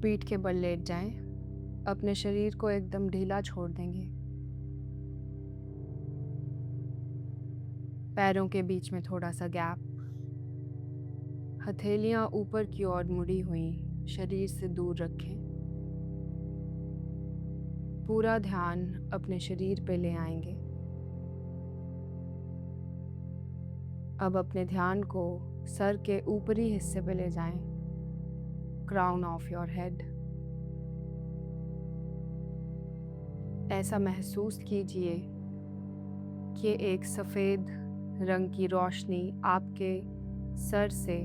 पीठ के बल लेट जाएं। अपने शरीर को एकदम ढीला छोड़ देंगे। पैरों के बीच में थोड़ा सा गैप। हथेलियां ऊपर की ओर मुड़ी हुई शरीर से दूर रखें। पूरा ध्यान अपने शरीर पे ले आएंगे। अब अपने ध्यान को सर के ऊपरी हिस्से पे ले जाएं, क्राउन ऑफ योर हेड। ऐसा महसूस कीजिए कि एक सफ़ेद रंग की रोशनी आपके सर से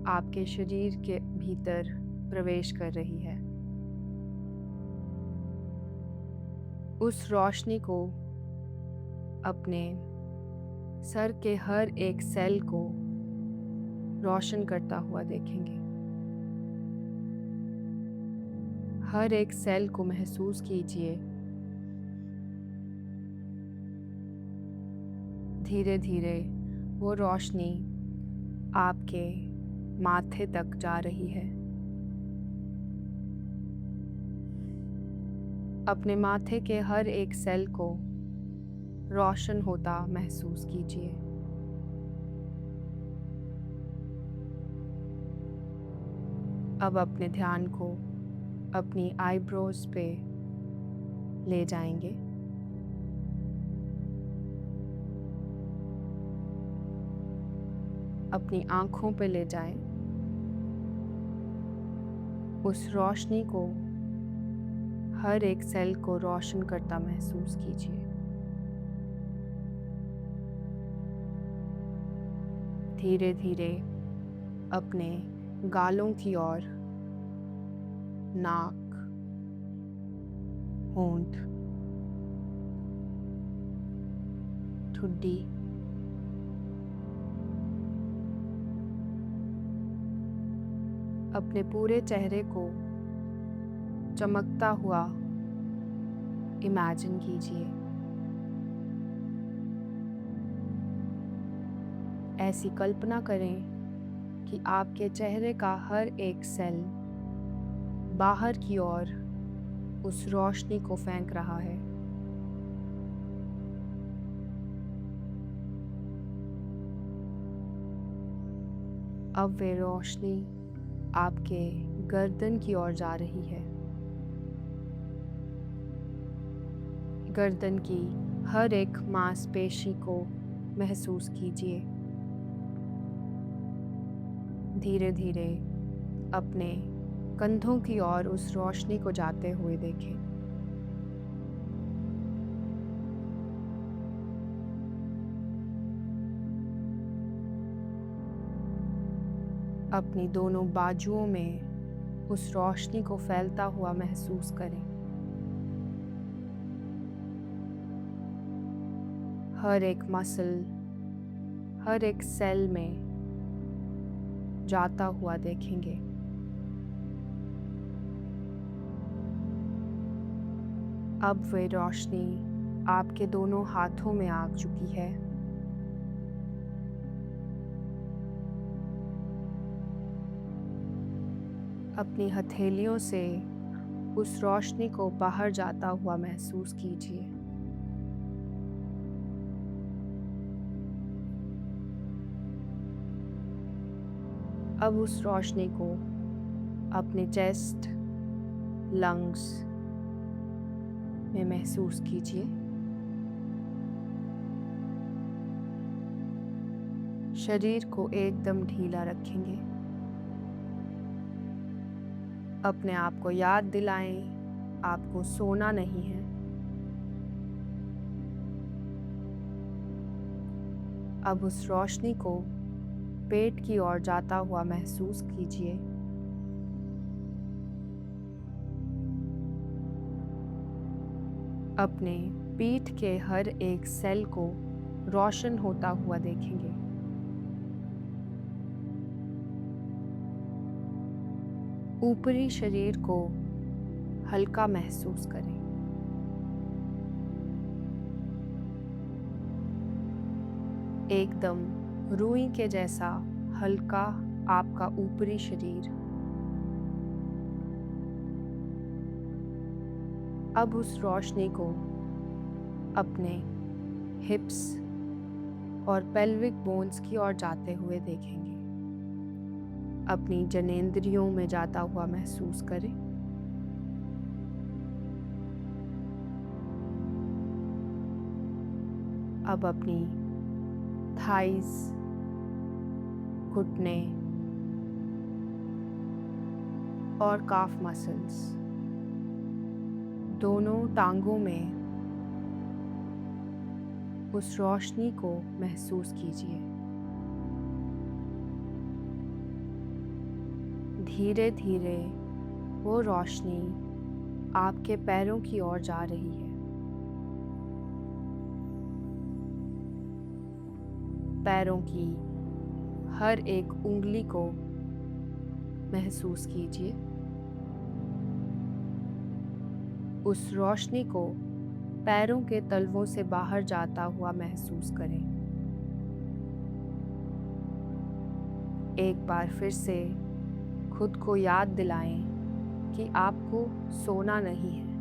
आपके शरीर के भीतर प्रवेश कर रही है। उस रोशनी को अपने सर के हर एक सेल को रोशन करता हुआ देखेंगे। हर एक सेल को महसूस कीजिए। धीरे धीरे वो रोशनी आपके माथे तक जा रही है। अपने माथे के हर एक सेल को रोशन होता महसूस कीजिए। अब अपने ध्यान को अपनी आईब्रोज पे ले जाएंगे। अपनी आंखों पे ले जाएं। उस रोशनी को हर एक सेल को रोशन करता महसूस कीजिए। धीरे धीरे अपने गालों की ओर, नाक, होंठ, ठुड्डी, अपने पूरे चेहरे को चमकता हुआ इमेजिन कीजिए। ऐसी कल्पना करें कि आपके चेहरे का हर एक सेल बाहर की ओर उस रोशनी को फेंक रहा है। अब वे रोशनी आपके गर्दन की ओर जा रही है। गर्दन की हर एक मांसपेशी को महसूस कीजिए। धीरे धीरे अपने कंधों की ओर उस रोशनी को जाते हुए देखें। अपनी दोनों बाजुओं में उस रोशनी को फैलता हुआ महसूस करें। हर एक मसल, हर एक सेल में जाता हुआ देखेंगे। अब वह रोशनी आपके दोनों हाथों में आ चुकी है। अपनी हथेलियों से उस रोशनी को बाहर जाता हुआ महसूस कीजिए। अब उस रोशनी को अपने चेस्ट, लंग्स में महसूस कीजिए। शरीर को एकदम ढीला रखेंगे। अपने आप को याद दिलाएं, आपको सोना नहीं है। अब उस रोशनी को पेट की ओर जाता हुआ महसूस कीजिए। अपने पीठ के हर एक सेल को रोशन होता हुआ देखेंगे। ऊपरी शरीर को हल्का महसूस करें। एकदम रुई के जैसा हल्का आपका ऊपरी शरीर। अब उस रोशनी को अपने हिप्स और पेल्विक बोन्स की ओर जाते हुए देखेंगे। अपनी जनेंद्रियों में जाता हुआ महसूस करें। अब अपनी थाइस, घुटने और काफ मसल्स, दोनों टांगों में उस रोशनी को महसूस कीजिए। धीरे धीरे वो रोशनी आपके पैरों की ओर जा रही है। पैरों की हर एक उंगली को महसूस कीजिए। उस रोशनी को पैरों के तलवों से बाहर जाता हुआ महसूस करें। एक बार फिर से खुद को याद दिलाएं कि आपको सोना नहीं है।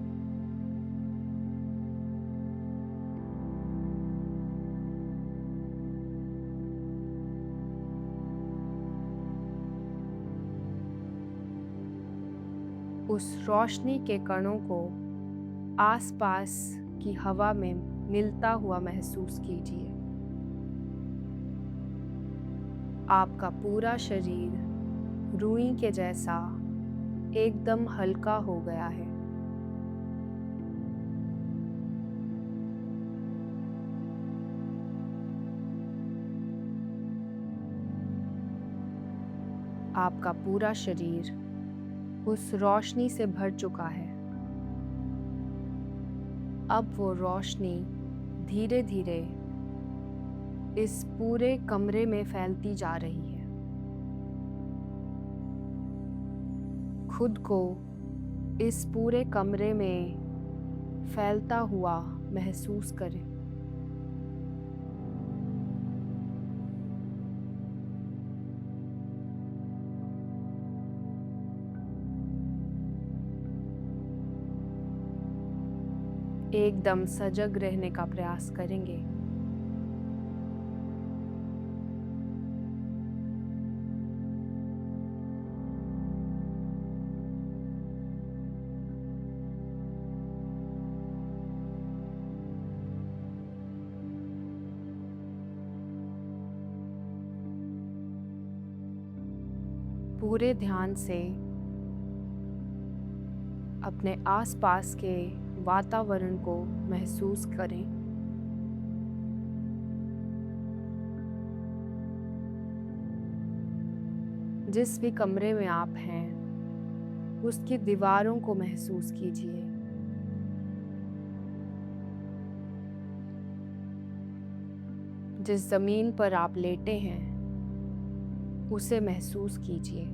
उस रोशनी के कणों को आसपास की हवा में मिलता हुआ महसूस कीजिए। आपका पूरा शरीर रुई के जैसा एकदम हल्का हो गया है। आपका पूरा शरीर उस रोशनी से भर चुका है। अब वो रोशनी धीरे धीरे इस पूरे कमरे में फैलती जा रही है। खुद को इस पूरे कमरे में फैलता हुआ महसूस करें। एकदम सजग रहने का प्रयास करेंगे। पूरे ध्यान से अपने आसपास के वातावरण को महसूस करें। जिस भी कमरे में आप हैं, उसकी दीवारों को महसूस कीजिए। जिस जमीन पर आप लेटे हैं, उसे महसूस कीजिए।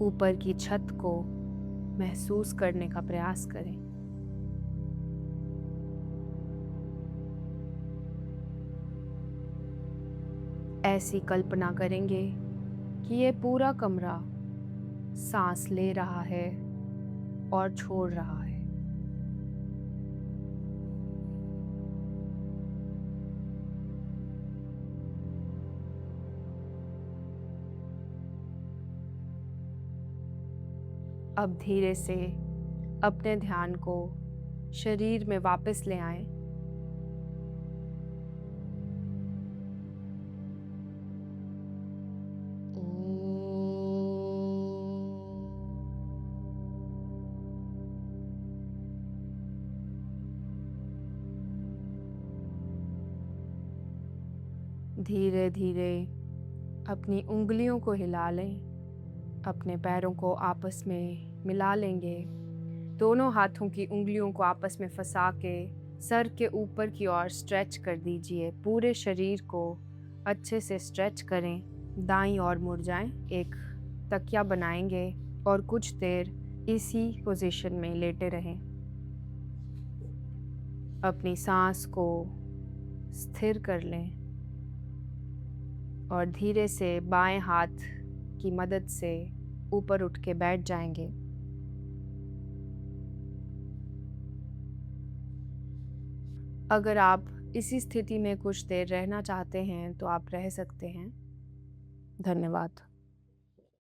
ऊपर की छत को महसूस करने का प्रयास करें। ऐसी कल्पना करेंगे कि ये पूरा कमरा सांस ले रहा है और छोड़ रहा है। अब धीरे से अपने ध्यान को शरीर में वापस ले आएं। धीरे धीरे अपनी उंगलियों को हिला लें। अपने पैरों को आपस में मिला लेंगे। दोनों हाथों की उंगलियों को आपस में फंसा के सर के ऊपर की ओर स्ट्रेच कर दीजिए। पूरे शरीर को अच्छे से स्ट्रेच करें। दाईं ओर मुड़ जाएं। एक तकिया बनाएंगे और कुछ देर इसी पोजीशन में लेटे रहें। अपनी सांस को स्थिर कर लें और धीरे से बाएं हाथ की मदद से ऊपर उठ के बैठ जाएंगे। अगर आप इसी स्थिति में कुछ देर रहना चाहते हैं तो आप रह सकते हैं। धन्यवाद।